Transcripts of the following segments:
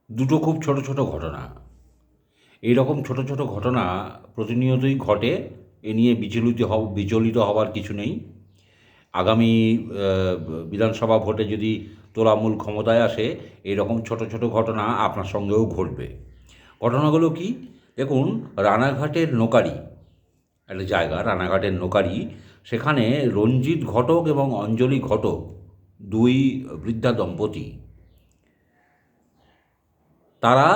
দুটো খুব ছোট ছোট ঘটনা। এই রকম ছোট ছোট ঘটনা প্রতিনিয়তই ঘটে। এ নিয়ে বিচলিত হবার কিছু নেই। আগামী বিধানসভা ভোটে যদি তৃণমূল ক্ষমতায় আসে, এরকম ছোট ছোট ঘটনা আপনার সঙ্গেও ঘটবে। ঘটনাগুলো কি? দেখুন, রানাঘাটের নোকারি, একটা জায়গা রানাঘাটের নোকারি, সেখানে রঞ্জিত ঘটক এবং অঞ্জলি ঘটক, দুই বৃদ্ধা দম্পতি, তারা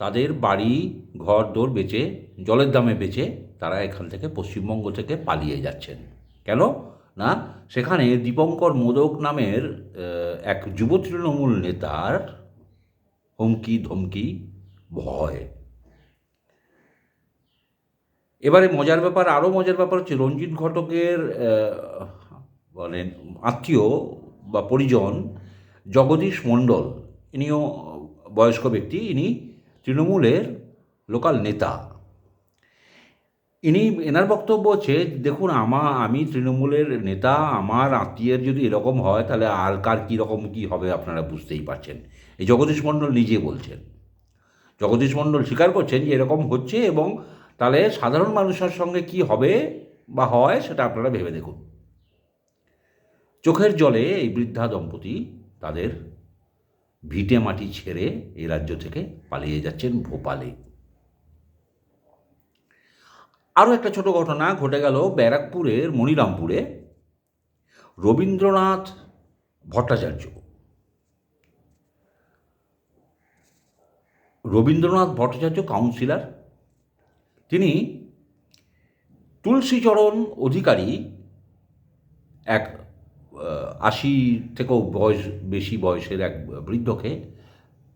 তাদের বাড়ি ঘরদোর বেচে, জলের দামে বেচে তারা এখান থেকে, পশ্চিমবঙ্গ থেকে পালিয়ে যাচ্ছেন। কেন? না, সেখানে দীপঙ্কর মোদক নামের এক যুব তৃণমূল নেতার হুমকি ধমকি, ভয়। এবারে মজার ব্যাপার, আরও মজার ব্যাপার হচ্ছে রঞ্জিত ঘটকের মানে আত্মীয় বা পরিজন জগদীশ মণ্ডল, ইনিও বয়স্ক ব্যক্তি, ইনি তৃণমূলের লোকাল নেতা। এনার বক্তব্য হচ্ছে, দেখুন আমি তৃণমূলের নেতা, আমার আত্মীয়ের যদি এরকম হয় তাহলে আর কার কীরকম কী হবে আপনারা বুঝতেই পারছেন। এই জগদীশ মণ্ডল নিজে বলছেন, জগদীশ মণ্ডল স্বীকার করছেন যে এরকম হচ্ছে, এবং তাহলে সাধারণ মানুষের সঙ্গে কি হবে বা হয় সেটা আপনারা ভেবে দেখুন। চোখের জলে এই বৃদ্ধা দম্পতি তাদের ভিটে মাটি ছেড়ে এই রাজ্য থেকে পালিয়ে যাচ্ছেন ভোপালে। আরও একটা ছোট ঘটনা ঘটে গেল ব্যারাকপুরের মনিরামপুরে। রবীন্দ্রনাথ ভট্টাচার্য, কাউন্সিলর, তিনি তুলসীচরণ অধিকারী, এক ৮০ থেকেও বেশি বয়সের এক বৃদ্ধকে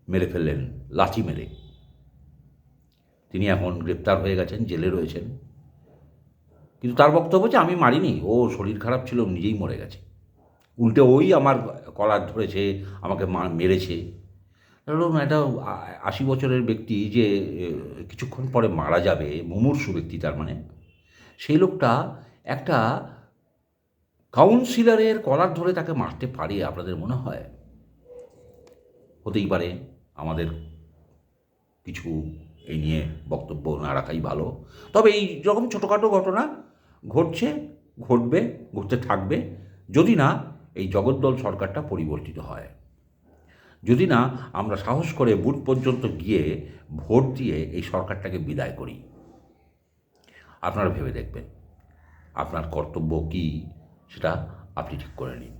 মেরে ফেললেন লাথি মেরে। তিনি এখন গ্রেপ্তার হয়ে গেছেন, জেলে রয়েছেন। কিন্তু তার বক্তব্য যে আমি মারিনি, ও শরীর খারাপ ছিল, নিজেই মরে গেছে। উল্টে ওই আমার কলার ধরেছে, আমাকে মেরেছে। ধরুন, একটা ৮০ বছরের ব্যক্তি যে কিছুক্ষণ পরে মারা যাবে, মুমূর্ষু ব্যক্তি তার মানে, সেই লোকটা একটা কাউন্সিলরের কলার ধরে তাকে মারতে পারে, আপনাদের মনে হয়? হতেই পারে। আমাদের কিছু এই নিয়ে বক্তব্য না রাখাই ভালো। তবে এই রকম ছোটোখাটো ঘটনা ঘটছে, ঘটবে, ঘটতে থাকবে, যদি না এই জগদ্দল সরকারটা পরিবর্তিত হয়, যদি না আমরা সাহস করে বুথ পর্যন্ত গিয়ে ভোট দিয়ে এই সরকারটাকে বিদায় করি। আপনারা ভেবে দেখবেন আপনার কর্তব্য কী, সেটা আপনি ঠিক করে নিন।